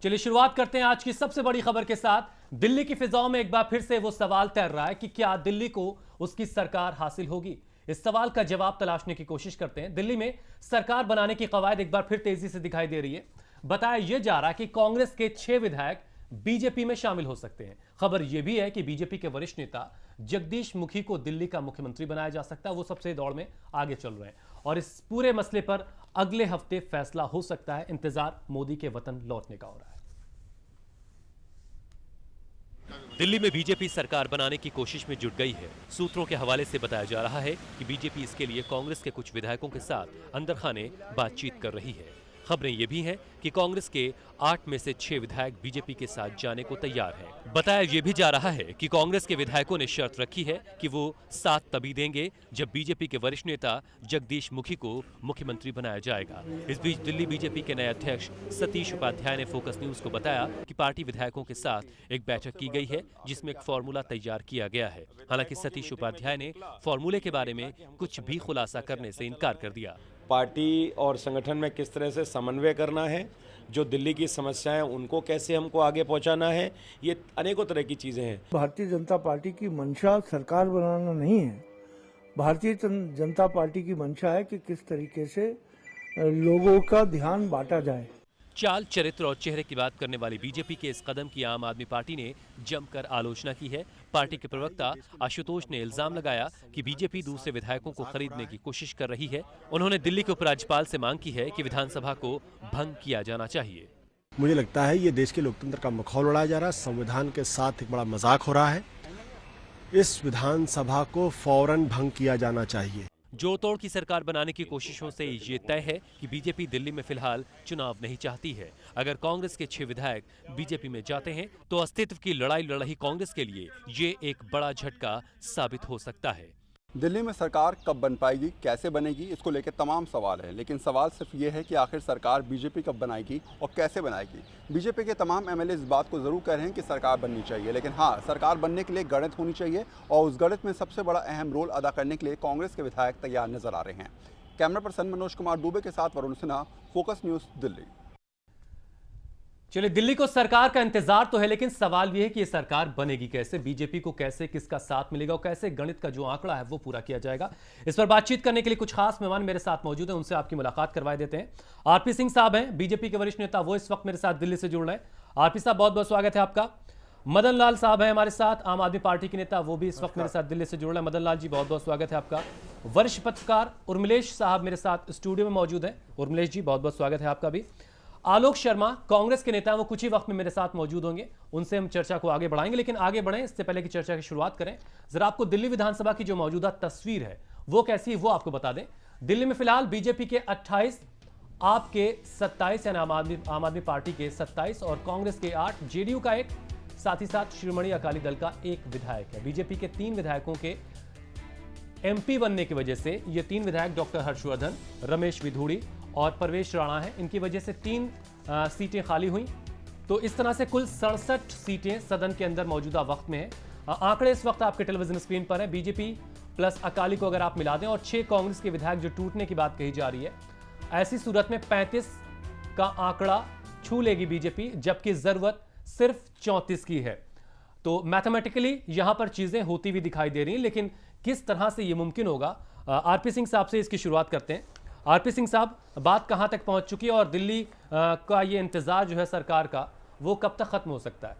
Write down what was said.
चलिए शुरुआत करते हैं आज की सबसे बड़ी खबर के साथ। दिल्ली की फिजाओं में एक बार फिर से वो सवाल तैर रहा है कि क्या दिल्ली को उसकी सरकार हासिल होगी। इस सवाल का जवाब तलाशने की कोशिश करते हैं। दिल्ली में सरकार बनाने की कवायद एक बार फिर तेजी से दिखाई दे रही है। बताया यह जा रहा है कि कांग्रेस के 6 विधायक बीजेपी में शामिल हो सकते हैं। खबर यह भी है कि बीजेपी के वरिष्ठ नेता जगदीश मुखी को दिल्ली का मुख्यमंत्री बनाया जा सकता है। वो सबसे दौड़ में आगे चल रहे हैं और इस पूरे मसले पर अगले हफ्ते फैसला हो सकता है। इंतजार मोदी के वतन लौटने का हो रहा है। दिल्ली में बीजेपी सरकार बनाने की कोशिश में जुट गई है। सूत्रों के हवाले से बताया जा रहा है कि बीजेपी इसके लिए कांग्रेस के कुछ विधायकों के साथ अंदर खाने बातचीत कर रही है। खबरें ये भी हैं कि कांग्रेस के 8 में से 6 विधायक बीजेपी के साथ जाने को तैयार हैं। बताया ये भी जा रहा है कि कांग्रेस के विधायकों ने शर्त रखी है कि वो साथ तभी देंगे जब बीजेपी के वरिष्ठ नेता जगदीश मुखी को मुख्यमंत्री बनाया जाएगा। इस बीच दिल्ली बीजेपी के नए अध्यक्ष सतीश उपाध्याय ने फोकस न्यूज को बताया कि पार्टी विधायकों के साथ एक बैठक की गई है जिसमें एक फॉर्मूला तैयार किया गया है। हालांकि सतीश उपाध्याय ने फॉर्मूले के बारे में कुछ भी खुलासा करने से इनकार कर दिया। पार्टी और संगठन में किस तरह से समन्वय करना है, जो दिल्ली की समस्याएं उनको कैसे हमको आगे पहुंचाना है, ये अनेकों तरह की चीजें हैं। भारतीय जनता पार्टी की मंशा सरकार बनाना नहीं है। भारतीय जनता पार्टी की मंशा है कि किस तरीके से लोगों का ध्यान बांटा जाए। चाल, चरित्र और चेहरे की बात करने वाली बीजेपी के इस कदम की आम आदमी पार्टी ने जमकर आलोचना की है। पार्टी के प्रवक्ता आशुतोष ने इल्जाम लगाया कि बीजेपी दूसरे विधायकों को खरीदने की कोशिश कर रही है। उन्होंने दिल्ली के उपराज्यपाल से मांग की है कि विधानसभा को भंग किया जाना चाहिए। मुझे लगता है ये देश के लोकतंत्र का मखौल उड़ाया जा रहा है। संविधान के साथ एक बड़ा मजाक हो रहा है। इस विधानसभा को फौरन भंग किया जाना चाहिए। जोड़ तोड़ की सरकार बनाने की कोशिशों से ये तय है कि बीजेपी दिल्ली में फिलहाल चुनाव नहीं चाहती है। अगर कांग्रेस के 6 विधायक बीजेपी में जाते हैं तो अस्तित्व की लड़ाई लड़ रही कांग्रेस के लिए ये एक बड़ा झटका साबित हो सकता है। दिल्ली में सरकार कब बन पाएगी, कैसे बनेगी, इसको लेकर तमाम सवाल है। लेकिन सवाल सिर्फ ये है कि आखिर सरकार बीजेपी कब बनाएगी और कैसे बनाएगी। बीजेपी के तमाम एमएलए इस बात को ज़रूर कह रहे हैं कि सरकार बननी चाहिए, लेकिन हाँ, सरकार बनने के लिए गणित होनी चाहिए और उस गणित में सबसे बड़ा अहम रोल अदा करने के लिए कांग्रेस के विधायक तैयार नजर आ रहे हैं। कैमरा पर्सन मनोज कुमार दुबे के साथ वरुण सिन्हा, फोकस न्यूज़, दिल्ली। चलिए, दिल्ली को सरकार का इंतजार तो है, लेकिन सवाल यह है कि यह सरकार बनेगी कैसे, बीजेपी को कैसे, किसका साथ मिलेगा और कैसे गणित का जो आंकड़ा है वो पूरा किया जाएगा। इस पर बातचीत करने के लिए कुछ खास मेहमान मेरे साथ मौजूद हैं, उनसे आपकी मुलाकात करवाए देते हैं। आरपी सिंह साहब हैं, बीजेपी के वरिष्ठ नेता, वो इस वक्त मेरे साथ दिल्ली से जुड़ रहे हैं। आरपी साहब, बहुत बहुत स्वागत है आपका। मदन लाल साहब हैं हमारे साथ, आम आदमी पार्टी के नेता, वो भी इस वक्त मेरे साथ दिल्ली से जुड़ रहे हैं। मदन लाल जी, बहुत बहुत स्वागत है आपका। वरिष्ठ पत्रकार उर्मिलेश साहब मेरे साथ स्टूडियो में मौजूद हैं। उर्मिलेश जी, बहुत बहुत स्वागत है आपका भी। आलोक शर्मा, कांग्रेस के नेता, वो कुछ ही वक्त में मेरे साथ मौजूद होंगे, उनसे हम चर्चा को आगे बढ़ाएंगे। लेकिन आगे बढ़ें इससे पहले की चर्चा की शुरुआत करें, जरा आपको दिल्ली विधानसभा की जो मौजूदा तस्वीर है वो कैसी है वो आपको बता दें। दिल्ली में फिलहाल बीजेपी के 28, आपके 27 यानी आम आदमी पार्टी के 27 और कांग्रेस के 8, जेडीयू का 1, साथ ही साथ शिरोमणि अकाली दल का 1 विधायक है। बीजेपी के 3 विधायकों के एमपी बनने की वजह से ये 3 विधायक डॉक्टर हर्षवर्धन, रमेश विधूड़ी और परवेश राणा है, इनकी वजह से 3 सीटें खाली हुई। तो इस तरह से कुल 67 सीटें सदन के अंदर मौजूदा वक्त में है। आंकड़े इस वक्त आपके टेलीविजन स्क्रीन पर है। बीजेपी प्लस अकाली को अगर आप मिला दें और 6 कांग्रेस के विधायक जो टूटने की बात कही जा रही है, ऐसी सूरत में 35 का आंकड़ा छू लेगी बीजेपी, जबकि जरूरत सिर्फ 34 की है। तो मैथमेटिकली यहां पर चीजें होती हुई दिखाई दे रही हैं, लेकिन किस तरह से यह मुमकिन होगा, आरपी सिंह साहब से इसकी शुरुआत करते हैं। आरपी सिंह साहब, बात कहां तक पहुंच चुकी है और दिल्ली का ये इंतजार जो है सरकार का, वो कब तक खत्म हो सकता है?